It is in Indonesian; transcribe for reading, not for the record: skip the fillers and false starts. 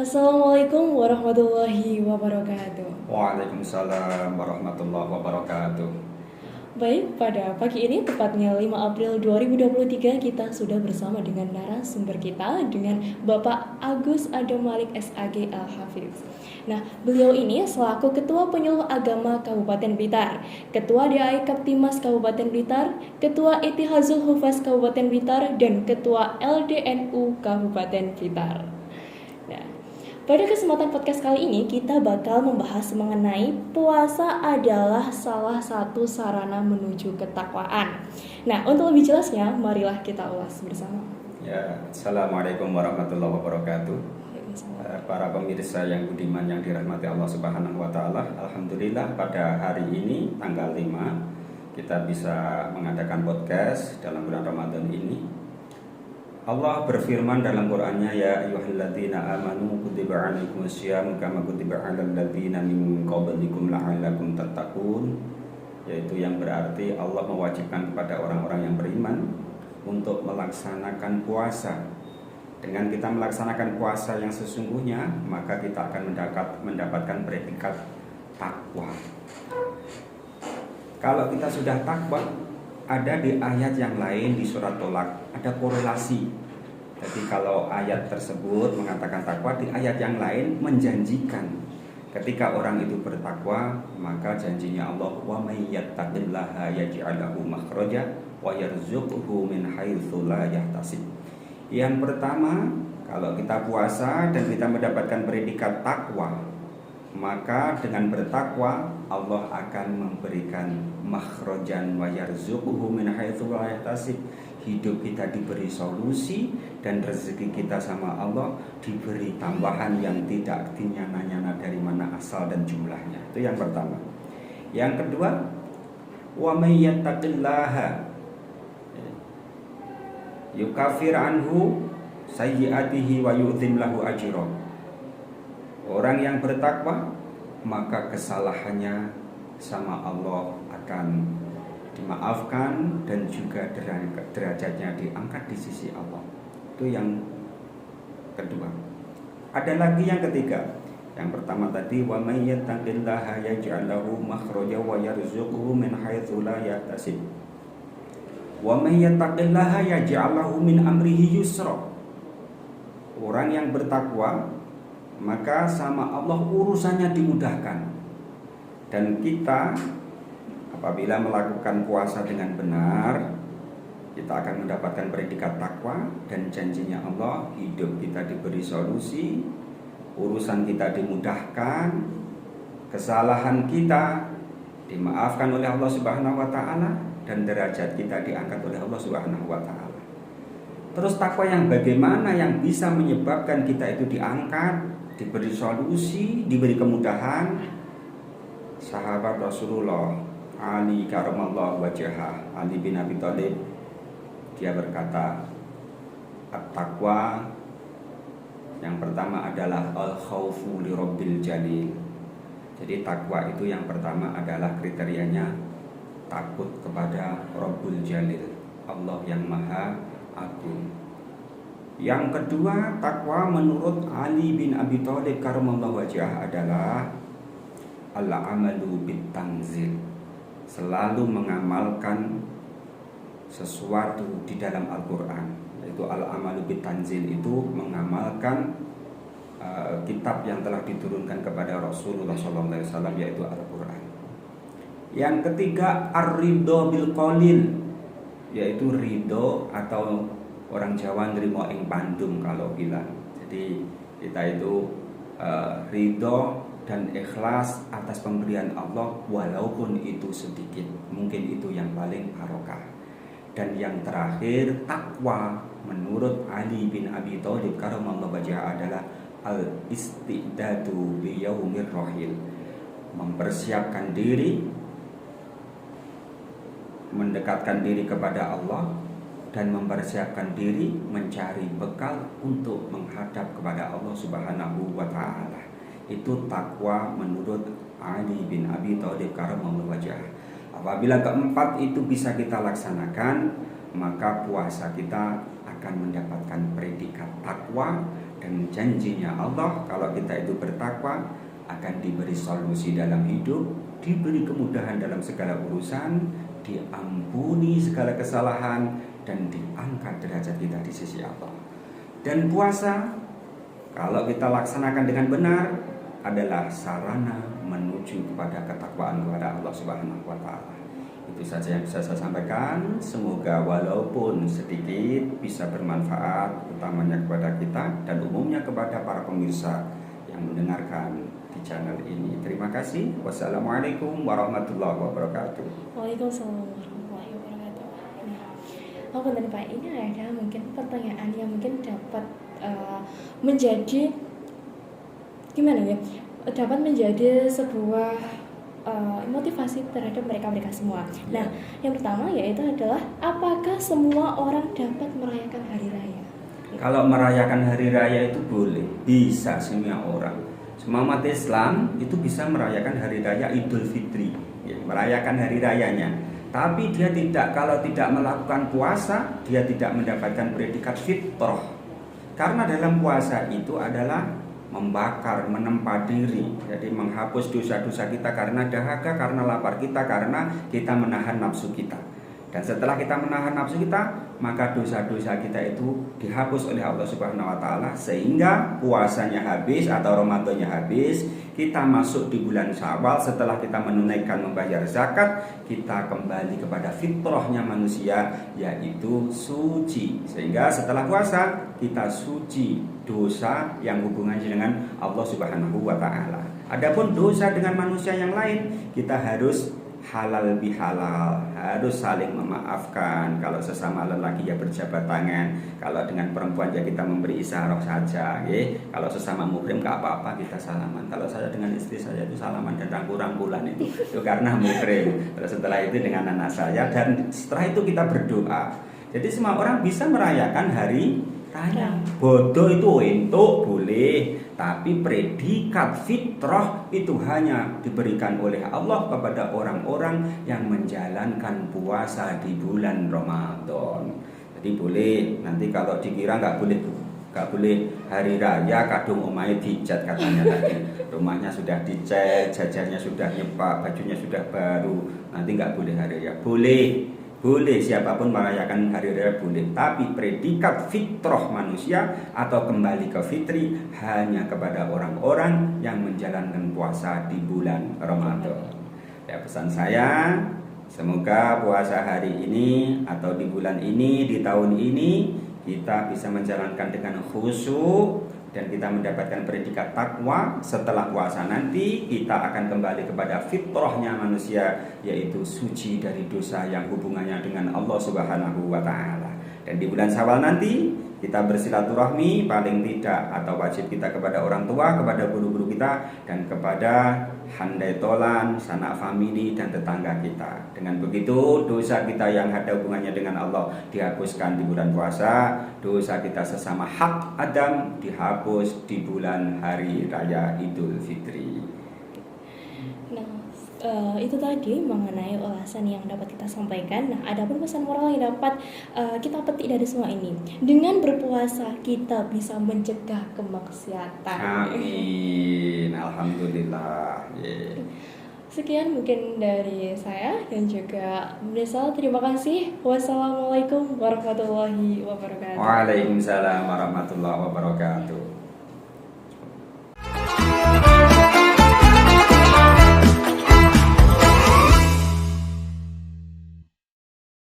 Assalamualaikum warahmatullahi wabarakatuh. Waalaikumsalam warahmatullahi wabarakatuh. Baik, pada pagi ini tepatnya 5 April 2023 kita sudah bersama dengan narasumber kita dengan Bapak Agus Adam Malik SAG Al-Hafiz. Nah, beliau ini selaku Ketua Penyuluh Agama Kabupaten Blitar, Ketua DAI Kaptimas Kabupaten Blitar, Ketua Ittihazul Hufaz Kabupaten Blitar, dan Ketua LDNU Kabupaten Blitar. Nah, pada kesempatan podcast kali ini kita bakal membahas mengenai puasa adalah salah satu sarana menuju ketakwaan. Nah, untuk lebih jelasnya, marilah kita ulas bersama. Ya, Assalamualaikum warahmatullahi wabarakatuh. Para pemirsa yang budiman yang dirahmati Allah Subhanahu wa taala, alhamdulillah pada hari ini tanggal 5 kita bisa mengadakan podcast dalam bulan Ramadan ini. Allah berfirman dalam Qur'annya, ya ayyuhalladzina amanu kutiba 'alaikumusyamu kama kutiba 'alal ladzina min qablikum la'allakum tattaqun, yaitu yang berarti Allah mewajibkan kepada orang-orang yang beriman untuk melaksanakan puasa. Dengan kita melaksanakan puasa yang sesungguhnya, maka kita akan mendapatkan predikat takwa. Kalau kita sudah takwa, ada di ayat yang lain di surat Tolak ada korelasi. Jadi kalau ayat tersebut mengatakan takwa, di ayat yang lain menjanjikan ketika orang itu bertakwa, maka janjinya Allah, wa may yattaqillaha yaj'al lahu makhraja wa yarzuqhu min haitsu la yahtasib. Yang pertama, kalau kita puasa dan kita mendapatkan predikat takwa, maka dengan bertakwa Allah akan memberikan makhrajan wa yarzuquhu min haitsu la yahtasib. Hidup kita diberi solusi dan rezeki kita sama Allah diberi tambahan yang tidak dinyana-nyana dari mana asal dan jumlahnya. Itu yang pertama. Yang kedua, wa may yattaqillaha yukafir anhu sayyi'atihi wa yu'dzim lahu ajra. Orang yang bertakwa, maka kesalahannya sama Allah akan dimaafkan dan juga derajatnya diangkat di sisi Allah. Itu yang kedua. Ada lagi yang ketiga. Yang pertama tadi, wa may yattaqillaha yaj'al lahu makhraja wa yarzuqhu min haitsu la yahtasib. Wa may yattaqillaha yaj'al lahu min amrihi yusra. Orang yang bertakwa, maka sama Allah urusannya dimudahkan. Dan kita apabila melakukan puasa dengan benar, kita akan mendapatkan predikat takwa dan janjinya Allah, hidup kita diberi solusi, urusan kita dimudahkan, kesalahan kita dimaafkan oleh Allah Subhanahu wa taala dan derajat kita diangkat oleh Allah Subhanahu wa taala. Terus takwa yang bagaimana yang bisa menyebabkan kita itu diangkat, diberi solusi, diberi kemudahan? Sahabat Rasulullah Ali karamallahu wajhah, Ali bin Abi Thalib, dia berkata, at-taqwa yang pertama adalah al-khaufu li rabbil jalil. Jadi takwa itu yang pertama adalah kriterianya takut kepada Rabbul Jalil, Allah yang Maha Agung. Yang kedua, takwa menurut Ali bin Abi Thalib karamallahu wajhah adalah al-amalu bit tanzil, selalu mengamalkan sesuatu di dalam Al-Quran. Yaitu al-amalu bit tanzil itu mengamalkan kitab yang telah diturunkan kepada Rasulullah SAW, yaitu Al-Quran. Yang ketiga, ar-ridho bil qalil, yaitu ridho atau orang Jawa nerimo ing pandum kalau bilang. Jadi kita itu ridho dan ikhlas atas pemberian Allah walaupun itu sedikit, mungkin itu yang paling barokah. Dan yang terakhir, takwa menurut Ali bin Abi Thalib karamallahu wajhah adalah al-istidadu li yaumir rahil, mempersiapkan diri, mendekatkan diri kepada Allah dan mempersiapkan diri mencari bekal untuk menghadap kepada Allah Subhanahu wa taala. Itu takwa menurut Ali bin Abi Thalib karamallahu wajhah. Apabila keempat itu bisa kita laksanakan, maka puasa kita akan mendapatkan predikat takwa, dan janjinya Allah kalau kita itu bertakwa akan diberi solusi dalam hidup, diberi kemudahan dalam segala urusan, diampuni segala kesalahan, dan diangkat derajat kita di sisi Allah. Dan puasa kalau kita laksanakan dengan benar adalah sarana menuju kepada ketakwaan kepada Allah Subhanahu wa taala. Itu saja yang bisa saya sampaikan. Semoga walaupun sedikit bisa bermanfaat, utamanya kepada kita dan umumnya kepada para pemirsa yang mendengarkan di channel ini. Terima kasih. Wassalamualaikum warahmatullahi wabarakatuh. Waalaikumsalam warahmatullahi wabarakatuh. Nah, dari Pak, ini ada mungkin pertanyaan yang mungkin dapat menjadi gimana ya? Dapat menjadi sebuah motivasi terhadap mereka semua. Nah, yang pertama yaitu adalah apakah semua orang dapat merayakan hari raya? Kalau merayakan hari raya itu boleh, bisa semua orang. Semua umat Islam itu bisa merayakan hari raya Idul Fitri, ya, merayakan hari rayanya. Tapi dia tidak, kalau tidak melakukan puasa, dia tidak mendapatkan predikat fitrah. Karena dalam puasa itu adalah membakar, menempa diri, jadi menghapus dosa-dosa kita karena dahaga, karena lapar kita, karena kita menahan nafsu kita. Dan setelah kita menahan nafsu kita, maka dosa-dosa kita itu dihapus oleh Allah Subhanahu wa taala, sehingga puasanya habis atau Ramadannya habis, kita masuk di bulan Syawal. Setelah kita menunaikan membayar zakat, kita kembali kepada fitrahnya manusia, yaitu suci. Sehingga setelah puasa kita suci dosa yang hubungannya dengan Allah Subhanahu wa taala. Adapun dosa dengan manusia yang lain, kita harus halal bihalal, harus saling memaafkan. Kalau sesama lelaki ya berjabat tangan, kalau dengan perempuan ya kita memberi isyarat saja, ya. Kalau sesama muhrim gak apa-apa kita salaman. Kalau saya dengan istri saya itu salaman dan rangkul-rangkulan itu karena muhrim. Terus setelah itu dengan anak saya, dan setelah itu kita berdoa. Jadi semua orang bisa merayakan hari raya. Bodoh itu entuk boleh, tapi predikat fitrah itu hanya diberikan oleh Allah kepada orang-orang yang menjalankan puasa di bulan Ramadan. Jadi boleh, nanti kalau dikira nggak boleh hari raya kadung omahe dicat katanya tadi. Rumahnya sudah dicat, jajannya sudah nyepak, bajunya sudah baru, nanti nggak boleh hari raya. Boleh siapapun merayakan hari raya boleh, tapi predikat fitrah manusia atau kembali ke fitri hanya kepada orang-orang yang menjalankan puasa di bulan Ramadan. Ya, pesan saya, semoga puasa hari ini atau di bulan ini, di tahun ini kita bisa menjalankan dengan khusyuk dan kita mendapatkan predikat takwa. Setelah puasa nanti kita akan kembali kepada fitrahnya manusia, yaitu suci dari dosa yang hubungannya dengan Allah Subhanahu wa taala. Dan di bulan Syawal nanti kita bersilaturahmi paling tidak atau wajib kita kepada orang tua, kepada guru-guru kita, dan kepada handai tolan, sanak famili dan tetangga kita. Dengan begitu dosa kita yang ada hubungannya dengan Allah dihapuskan di bulan puasa, dosa kita sesama hak Adam dihapus di bulan hari raya Idul Fitri. Nah, itu tadi mengenai ulasan yang dapat kita sampaikan. Nah, ada pun pesan moral yang dapat kita petik dari semua ini. Dengan berpuasa kita bisa mencegah kemaksiatan. Amin. Alhamdulillah. Sekian mungkin dari saya dan juga pemirsa. Terima kasih. Wassalamualaikum warahmatullahi wabarakatuh. Waalaikumsalam warahmatullahi wabarakatuh.